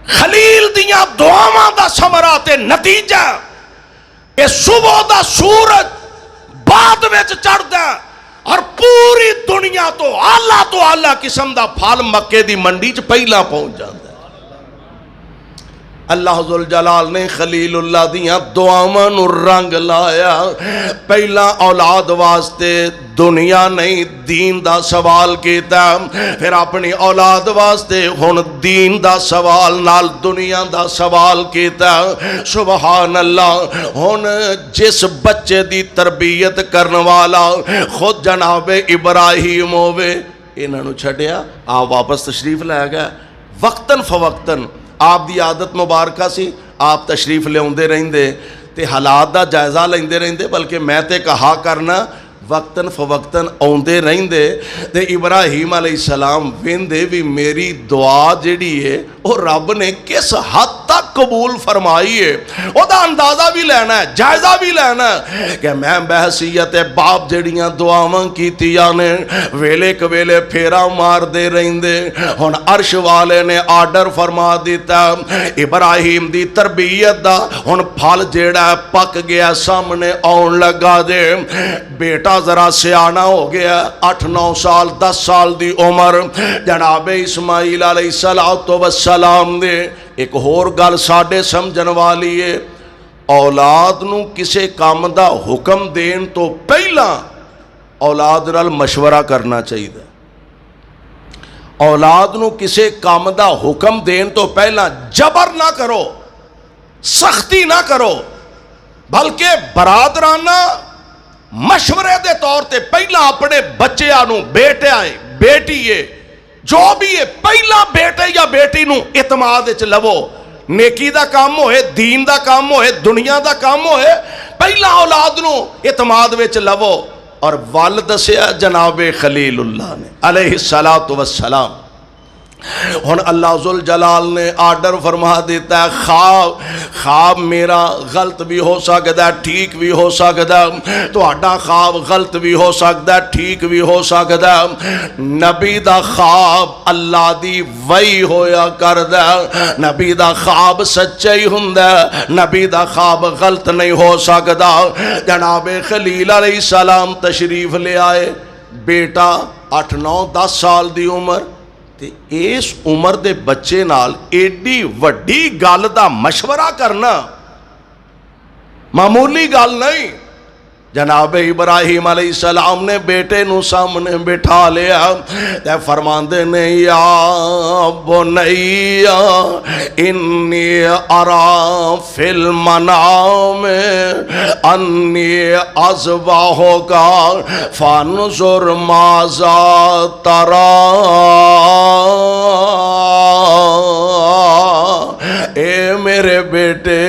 خلیل دیاں دعاواں دا ثمرہ تے نتیجہ کہ صبح دا سورج بعد وچ چڑھدا اور پوری دنیا تو اعلیٰ قسم دا پھل مکے دی منڈی چ پہلا پہنچ جاندا ہے۔ اللہ ذوالجلال نے خلیل اللہ دیاں دعاواں نو رنگ لایا، پہلا اولاد واسطے دنیا نہیں دین دا سوال کیتا، پھر اپنی اولاد واسطے ہن دین دا سوال نال دنیا دا سوال کیتا۔ سبحان اللہ، ہن جس بچے دی تربیت کرن والا خود جناب ابراہیم ہوئے، انہاں نو چھڈیا آپ واپس تشریف لے گئے، وقتاً فوقتاً آپ دی عادت مبارکہ سی، آپ تشریف لے اوندے رہندے تے حالات دا جائزہ لیندے رہندے، بلکہ میں تے کہا کرنا وقتاً فوقتاً اوندے رہندے تے ابراہیم علیہ السلام ویندے بھی میری دعا جڑی ہے وہ رب نے کس حد تک قبول فرمائی ہے، وہ دا اندازہ بھی لینا ہے، جائزہ بھی لینا ہے کہ میں بحثیت باپ جڑیاں دعاواں کیتیاں نے ویلے کویلے پھیرا مار دے رہندے، ہن عرش والے نے آرڈر فرما دیتا ابراہیم دی تربیت دا ہن پھل جیڑا پک گیا سامنے آن لگا دے، بیٹا ذرا سیانہ ہو گیا 8-9 سال 10 سال دی عمر، جناب اسماعیل علیہ السلام دے ایک ہور گل ساڈے سمجھن والی ہے، اولاد نو کسے کام دا حکم دین تو پہلا اولاد نال مشورہ کرنا چاہیے، اولاد نو کسے کام دا حکم دین تو پہلا جبر نہ کرو، سختی نہ کرو، بلکہ برادرانہ مشورے دے طور تے پہلا اپنے بچے آنو بیٹے آئے بیٹی ہے جو بھی ہے پہلا بیٹے یا بیٹی نو اعتماد اچھ لو، نیکی دا کام ہوئے دین دا کام ہوئے دنیا دا کام ہوئے پہلا اولاد نو اعتماد وچ لو۔ اور والد سے جناب خلیل اللہ نے علیہ السلام، ہن اللہ ذوالجلال نے آرڈر فرما دیتا ہے خواب میرا غلط بھی ہو سکتا ہے ٹھیک بھی ہو سکتا ہے، تو آڈا خواب غلط بھی ہو سکتا ہے ٹھیک بھی ہو سکتا ہے، نبی دا خواب اللہ دی وحی ہویا کردا ہے، نبی دا خواب سچا ہی ہوندا ہے، نبی دا خواب غلط نہیں ہو سکتا۔ جناب خلیل علیہ السلام تشریف لے آئے، بیٹا 8-9-10 سال دی عمر تے اس عمر دے بچے نال ایڈی وڈی گل دا مشورہ کرنا معمولی گل نہیں۔ جناب ابراہیم علیہ السلام نے بیٹے نو سامنے بٹھا لیا تے فرماندے نے یا بنی انی ارا فی المنام انی اذبحک فانظر ماذا تری، اے میرے بیٹے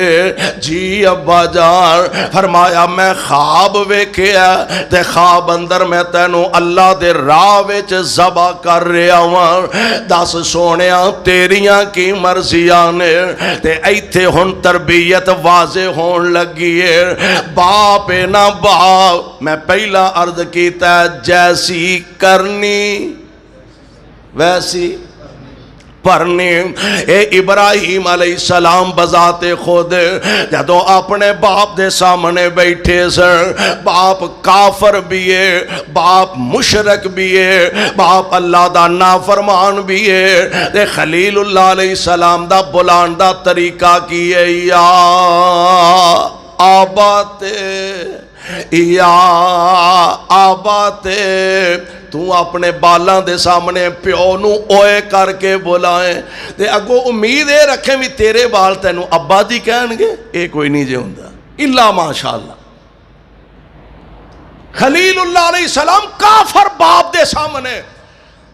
جی ابا جان، فرمایا میں خواب ویکھیا تے خواب اندر میں تینوں اللہ دے راہ وچ ذبح کر رہا ہوں، دس سونیا تیریاں کی مرضیاں نے، تے ایتھے ہن تربیت واضح ہون لگی ہے، باپ نہ باپ میں پہلا عرض کیتا ہے جیسی کرنی ویسی پرنی۔ اے ابراہیم علیہ السلام بذات خود جدو اپنے باپ دے سامنے بیٹھے سر، باپ کافر بھی ہے، باپ مشرک بھی ہے، باپ اللہ دا نافرمان بھی ہے، تے خلیل اللہ علیہ السلام دا بلان دا طریقہ کی ہے یا آباتے یا آباتے، تو اپنے بالاں دے سامنے پیو نو اوئے کر کے بلائیں تے اگو امید ہے رکھیں بھی تیرے بال تینو ابا دی کہن گے، اے کوئی نہیں جے ہوندا الا ماشاءاللہ۔ خلیل اللہ علیہ السلام کافر باپ دے سامنے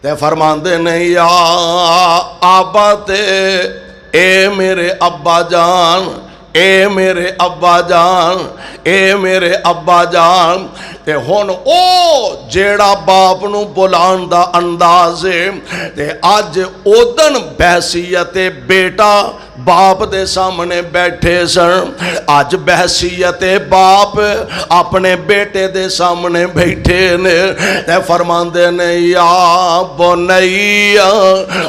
تے فرماندے نے یا آبا تے، اے میرے ابا جان، اے میرے ابا جان، اے میرے ابا جان، تے ہن او جیڑا باپ نو بلان دا انداز ہے تے اج اودن بحثیت بیٹا باپ دے سامنے بیٹھے سن، اج بحثیت باپ اپنے بیٹے دے سامنے بیٹھے نے تے فرماندے نے یا بنی،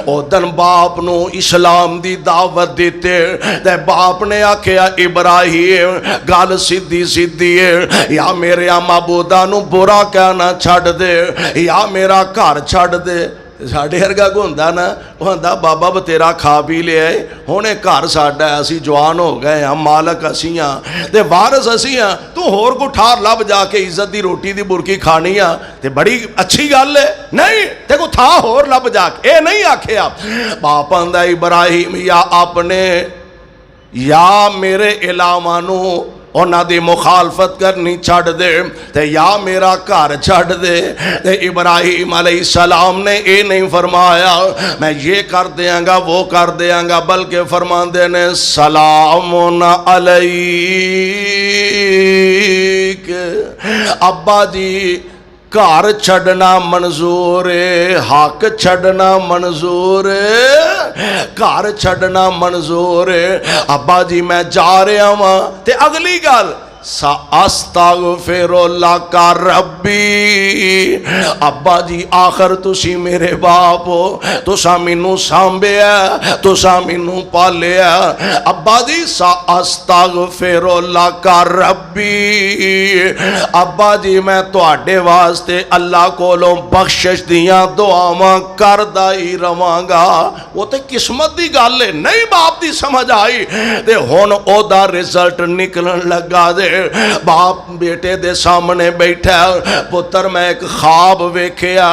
او دن باپ نو اسلام دی دعوت دیتے تے باپ نے آکھیا ابراہیم گل سیدھی سیدھی ہے، یا میرے معبوداں نو برا کہنا چھڈ دے یا میرا گھر چھڈ دے۔ ساڈے ورگا کو ہوندا نا، وہ ہوندا بابا بتیرا کھا پی لیا ہے، ہن اے گھر ساڈا ہے، اسی جوان ہو گئے ہاں، مالک اسی ہاں تے وارث اسی ہاں، تو ہور کو ٹھار لب جا کے عزت دی روٹی دی برکی کھانی ہاں تے بڑی اچھی گل ہے، نہیں تے کو تھا ہور لب جا کے اے نہیں آکھیا۔ باپ آندا ابراہیم یا اپنے یا میرے علاوہ نو انہاں دی مخالفت کرنی چھڑ دے تے یا میرا گھر چھڑ دے۔ تے ابراہیم علیہ السلام نے اے نہیں فرمایا میں یہ کر دیاں گا وہ کر دیاں گا، بلکہ فرماندے نے سلام علیک، ابا جی گھر چھڑنا منظور ہے، حق چھڑنا منظور ہے، گھر چھڑنا منظور ہے، ابا جی میں جا رہا ہوں۔ تے اگلی گل ساستغفر لک ربی، ابا جی آخر تسی میرے باپ ہو، تسا مینوں سانبھیا، تسا مینوں پالیا، ابا جی ساستغفر لک ربی، ابا جی میں تواڈے واسطے اللہ کولوں بخشش دیاں دعاواں کردا ہی رواں گا۔ وہ تے قسمت دی گل ہے، نہیں باپ دی سمجھ آئی تے ہن او دا رزلٹ نکلن لگا دے۔ باپ بیٹے دے سامنے بیٹھا، پتر میں ایک خواب ویکھیا۔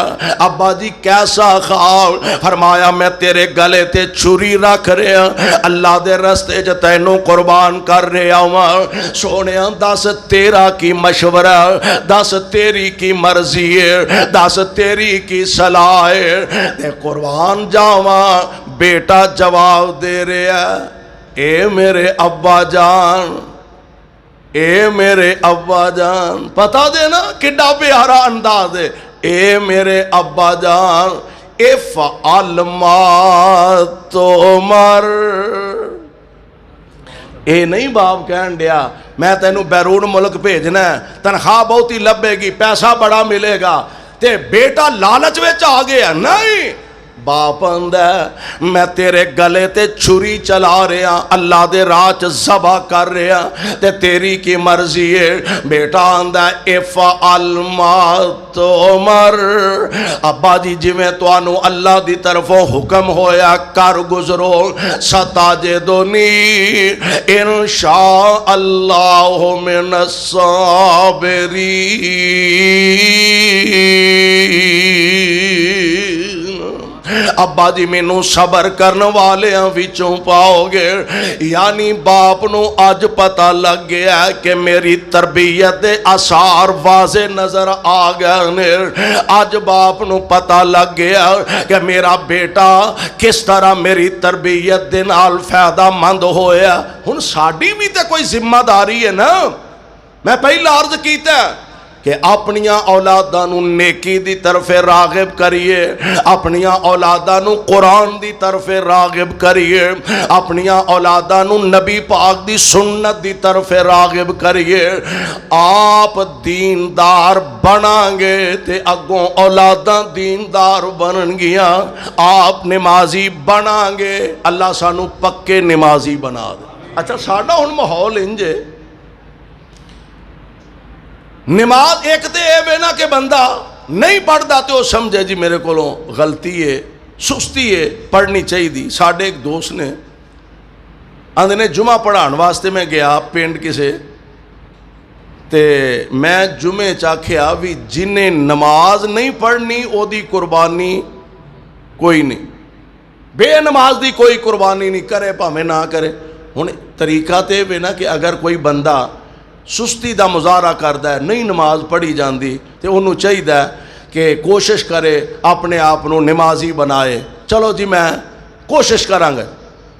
ابا جی کیسا خواب؟ فرمایا میں تیرے گلے تے چھری رکھ رہا، اللہ دے رستے جو تینوں قربان کر رہا ہوں، سونیا دس تیرا کی مشورہ، دس تیری کی مرضی ہے، دس تیری کی صلاح ہے، تے قربان جاواں۔ بیٹا جواب دے رہا اے میرے ابا جان، اے میرے ابا جان، پتہ دے نا کڈا پیارا انداز ہے، اے میرے ابا جان افعل ما تؤمر۔ اے نہیں باپ کہن دیا میں تینوں بیرون ملک بھیجنا ہے، تنخواہ بہت ہی لبے گی، پیسہ بڑا ملے گا، تے بیٹا لالچ وچ آ گیا، نہیں باپ آندا میں تیرے گلے تے چھری چلا رہا، اللہ دے راہ چ ذبح کر رہا تے تیری کی مرضی ہے۔ بیٹا آندا افعل ما تؤمر، ابا جی جویں تانوں اللہ دی طرفوں حکم ہویا کر گزرو، ستجدنی انشاء اللہ من الصابرین۔ ابا جی مینوں صبر کرن والیاں وچوں پاؤ گے۔ یعنی باپ نو اج پتہ لگ گیا کہ میری تربیت دے آثار واضح نظر آ گئے نے۔ اج باپ نو پتہ لگ گیا کہ میرا بیٹا کس طرح میری تربیت دے نال فائدہ مند ہویا۔ ہن ساڈی بھی تے کوئی ذمہ داری ہے نا۔ میں پہلا عرض کیتا کہ اپنیاں اولاداں نو نیکی دی طرف راغب کریے، اپنیاں اولاداں نو قرآن دی طرف راغب کریے، اپنیاں اولاداں نو نبی پاک دی سنت دی طرف راغب کریے۔ آپ دیندار بناں گے تے اگوں اولاداں دیندار بنن گیاں۔ آپ نمازی بناں گے، اللہ سانو پکے نمازی بنا دے۔ اچھا ساڈا ہن ماحول انج ہے، نماز ایک تے اے وے نا کہ بندہ نہیں پڑھدا تے وہ سمجھے جی میرے کولوں غلطی ہے، سستی ہے، پڑھنی چاہیے دی۔ ساڈے ایک دوست نے آندے نے جمعہ پڑھان واسطے میں گیا پنڈ کسے تے میں جمعے چاکھیا بھی جنہیں نماز نہیں پڑھنی او دی قربانی کوئی نہیں، بے نماز دی کوئی قربانی نہیں، کرے پاویں نہ کرے۔ ہن طریقہ تے وے نا کہ اگر کوئی بندہ سستی دا مظاہرہ کردا ہے، نہیں نماز پڑھی جاندی تے انہوں چاہیے کہ کوشش کرے اپنے آپ نو نمازی بنائے۔ چلو جی میں کوشش کراں گا،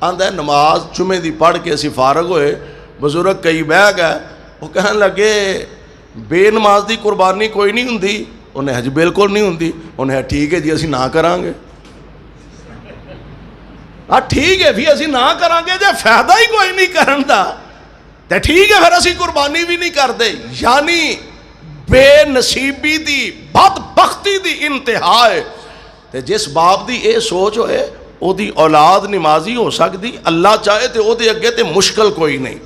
آندا ہے نماز جمعے دی پڑھ کے اسی فارغ ہوئے، بزرگ کئی بہ گئے، وہ کہن لگے بے نماز دی قربانی کوئی نہیں ہوندی؟ انہیں جی بالکل نہیں ہوندی۔ انہیں ٹھیک ہے جی اسی نہ کران گے۔ ٹھیک ہے بھی اسی نہ کریں گے جے فائدہ ہی کوئی نہیں کرن دا تے ٹھیک ہے پھر اسی قربانی بھی نہیں کرتے. یعنی بے نصیبی دی بدبختی دی انتہا ہے. تے جس باپ دی اے سوچ ہوئے او دی اولاد نمازی ہو سکتی, اللہ چاہے تے او دے اگے تے مشکل کوئی نہیں.